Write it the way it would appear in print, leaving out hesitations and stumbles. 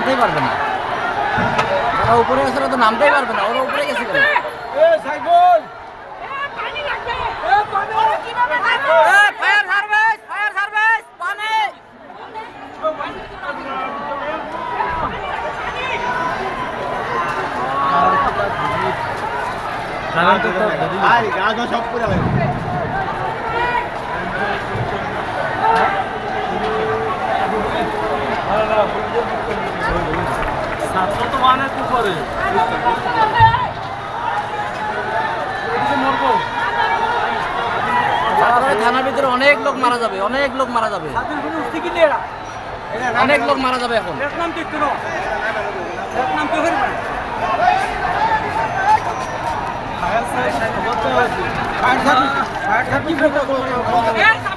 নামতেই পারবে না, ওরা উপরে আছে তো নামতেই পারবে না, ওরা উপরে গেছে কেন? ফায়ার সার্ভিস, ফায়ার সার্ভিস, পানি! সব করে ছাত্র তো মানে কি করে থানার ভিতরে অনেক লোক মারা যাবে, অনেক লোক মারা যাবে, অনেক লোক মারা যাবে এখন। Fire service